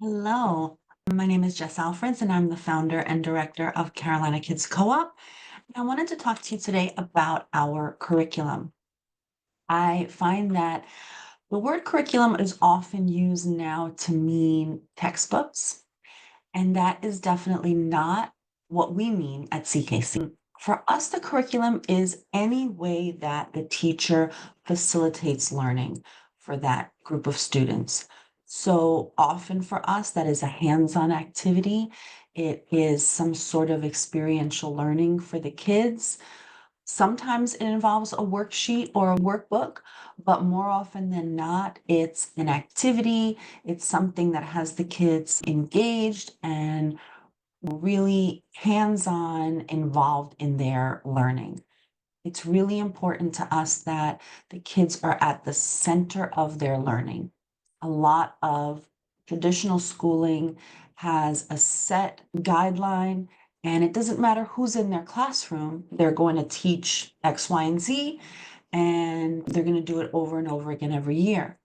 Hello, my name is Jess Alfreds, and I'm the founder and director of Carolina Kids Co-op. And I wanted to talk to you today about our curriculum. I find that the word curriculum is often used now to mean textbooks, and that is definitely not what we mean at CKC. For us, the curriculum is any way that the teacher facilitates learning for that group of students. So often for us, that is a hands-on activity. It is some sort of experiential learning for the kids. Sometimes it involves a worksheet or a workbook, but more often than not, it's an activity. It's something that has the kids engaged and really hands-on involved in their learning. It's really important to us that the kids are at the center of their learning. A lot of traditional schooling has a set guideline, and it doesn't matter who's in their classroom, they're going to teach X, Y, and Z, and they're going to do it over and over again every year.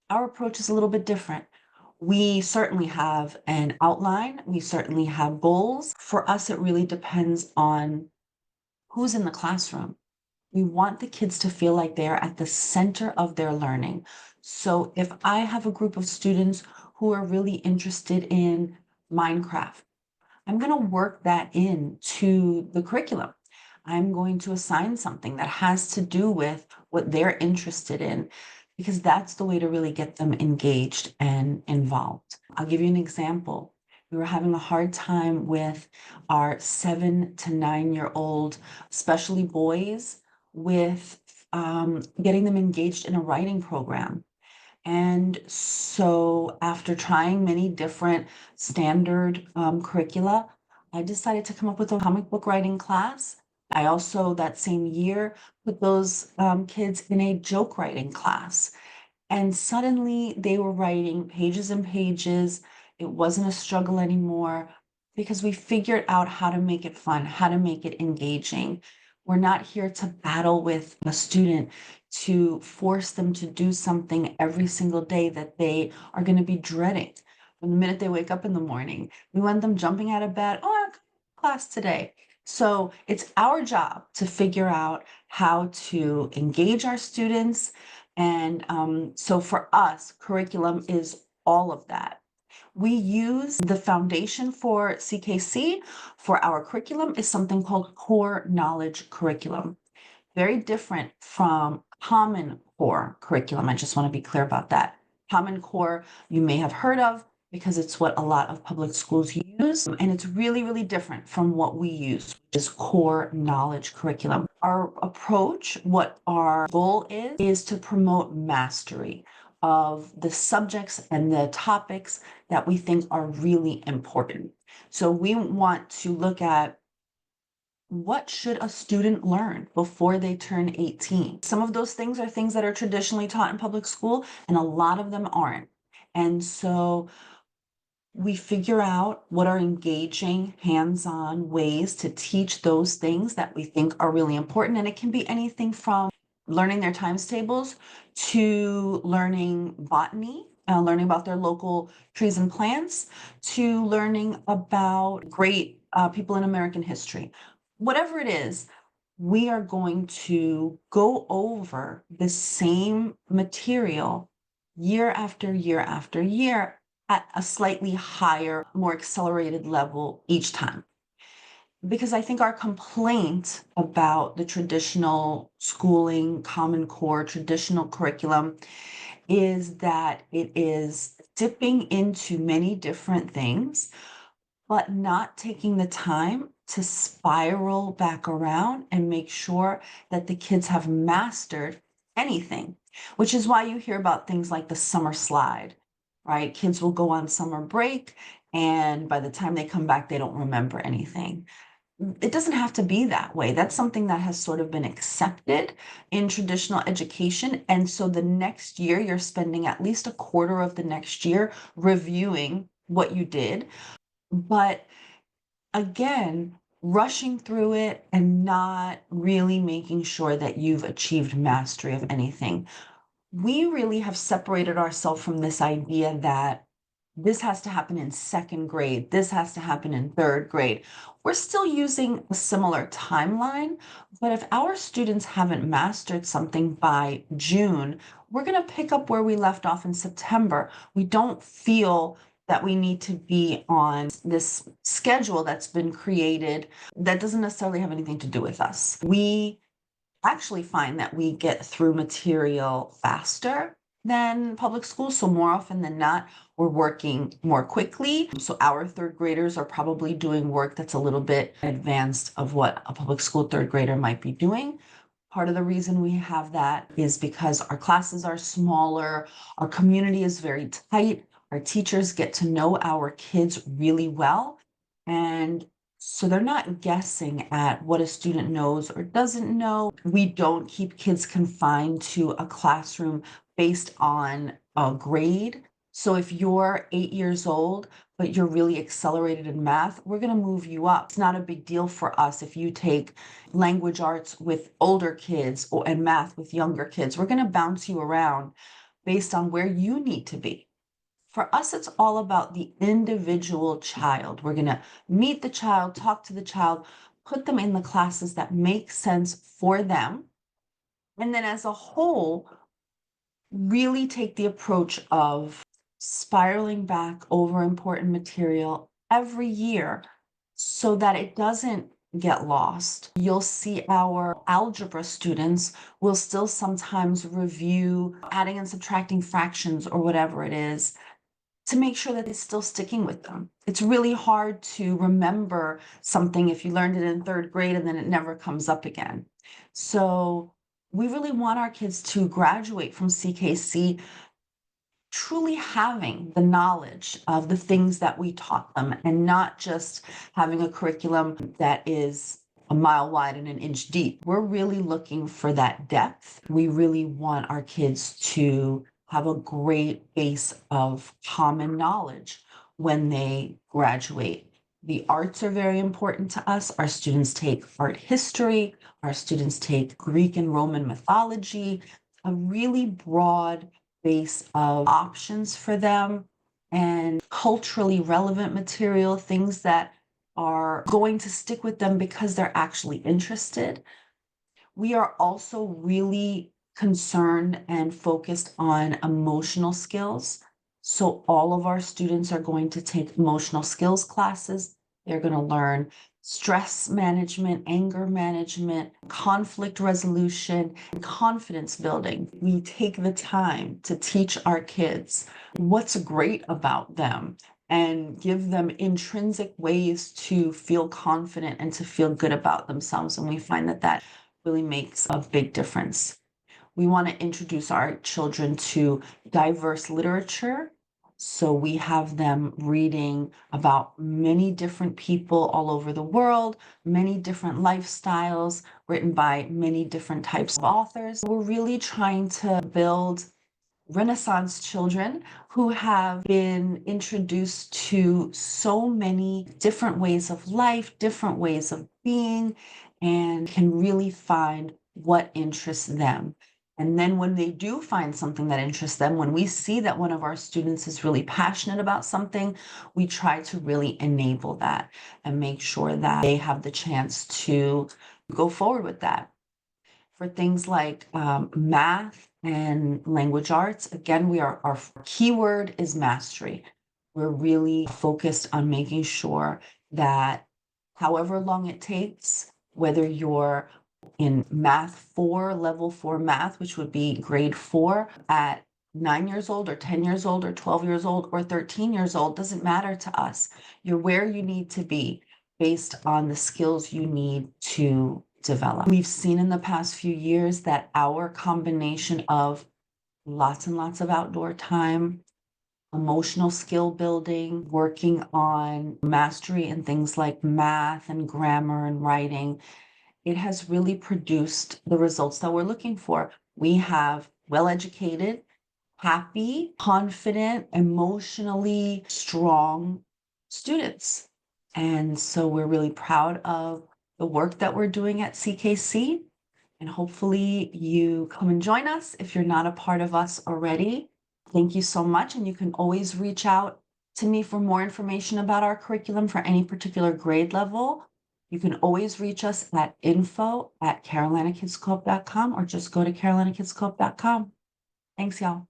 Our approach is a little bit different. We certainly have an outline, we certainly have goals. For us, it really depends on who's in the classroom. We want the kids to feel like they're at the center of their learning. So if I have a group of students who are really interested in Minecraft, I'm going to work that into the curriculum. I'm going to assign something that has to do with what they're interested in, because that's the way to really get them engaged and involved. I'll give you an example. We were having a hard time with our 7 to 9-year-old, especially boys, with getting them engaged in a writing program. And so after trying many different standard curricula, I decided to come up with a comic book writing class. I also, that same year, put those kids in a joke writing class. And suddenly they were writing pages and pages. It wasn't a struggle anymore because we figured out how to make it fun, how to make it engaging. We're not here to battle with a student to force them to do something every single day that they are going to be dreading from the minute they wake up in the morning. We want them jumping out of bed. Oh, I have class today. So it's our job to figure out how to engage our students. And so for us, curriculum is all of that. We use the foundation for CKC for our curriculum is something called core knowledge curriculum. Very different from Common Core curriculum. I just want to be clear about that. Common Core, you may have heard of because it's what a lot of public schools use, and it's really, really different from what we use, which is core knowledge curriculum. Our approach, what our goal is to promote mastery of the subjects and the topics that we think are really important. So we want to look at what should a student learn before they turn 18? Some of those things are things that are traditionally taught in public school, and a lot of them aren't. And so we figure out what are engaging, hands-on ways to teach those things that we think are really important. And it can be anything from learning their times tables to learning botany, learning about their local trees and plants, to learning about great people in American history. Whatever it is, we are going to go over the same material year after year after year at a slightly higher, more accelerated level each time. Because I think our complaint about the traditional schooling, Common Core, traditional curriculum is that it is dipping into many different things, but not taking the time to spiral back around and make sure that the kids have mastered anything, which is why you hear about things like the summer slide, right? Kids will go on summer break, and by the time they come back, they don't remember anything. It doesn't have to be that way. That's something that has sort of been accepted in traditional education. And so the next year, you're spending at least a quarter of the next year reviewing what you did. But again, rushing through it and not really making sure that you've achieved mastery of anything. We really have separated ourselves from this idea that this has to happen in second grade, this has to happen in third grade. We're still using a similar timeline, but if our students haven't mastered something by June, we're going to pick up where we left off in September. We don't feel that we need to be on this schedule that's been created that doesn't necessarily have anything to do with us. We actually find that we get through material faster than public schools. So more often than not, we're working more quickly. So our third graders are probably doing work that's a little bit advanced of what a public school third grader might be doing. Part of the reason we have that is because our classes are smaller, our community is very tight, our teachers get to know our kids really well. And so they're not guessing at what a student knows or doesn't know. We don't keep kids confined to a classroom based on a grade. So if you're 8 years old, but you're really accelerated in math, we're going to move you up. It's not a big deal for us if you take language arts with older kids and math with younger kids. We're going to bounce you around based on where you need to be. For us, it's all about the individual child. We're going to meet the child, talk to the child, put them in the classes that make sense for them. And then as a whole, really take the approach of spiraling back over important material every year so that it doesn't get lost. You'll see our algebra students will still sometimes review adding and subtracting fractions or whatever it is to make sure that it's still sticking with them. It's really hard to remember something if you learned it in third grade and then it never comes up again. So we really want our kids to graduate from CKC truly having the knowledge of the things that we taught them and not just having a curriculum that is a mile wide and an inch deep. We're really looking for that depth. We really want our kids to have a great base of common knowledge when they graduate. The arts are very important to us. Our students take art history, our students take Greek and Roman mythology, a really broad base of options for them and culturally relevant material, things that are going to stick with them because they're actually interested. We are also really concerned and focused on emotional skills. So all of our students are going to take emotional skills classes. They're going to learn stress management, anger management, conflict resolution, and confidence building. We take the time to teach our kids what's great about them and give them intrinsic ways to feel confident and to feel good about themselves. And we find that that really makes a big difference. We want to introduce our children to diverse literature. So we have them reading about many different people all over the world, many different lifestyles, written by many different types of authors. We're really trying to build Renaissance children who have been introduced to so many different ways of life, different ways of being, and can really find what interests them. And then when they do find something that interests them, when we see that one of our students is really passionate about something, we try to really enable that and make sure that they have the chance to go forward with that. For things like math and language arts, again, our keyword is mastery. We're really focused on making sure that however long it takes, whether you're in math 4, level 4 math, which would be grade 4 at 9 years old or 10 years old or 12 years old or 13 years old, doesn't matter to us. You're where you need to be based on the skills you need to develop. We've seen in the past few years that our combination of lots and lots of outdoor time, emotional skill building, working on mastery in things like math and grammar and writing, it has really produced the results that we're looking for. We have well-educated, happy, confident, emotionally strong students. And so we're really proud of the work that we're doing at CKC. And hopefully you come and join us if you're not a part of us already. Thank you so much. And you can always reach out to me for more information about our curriculum for any particular grade level, you can always reach us at info@carolinakidscope.com or just go to carolinakidscope.com. Thanks, y'all.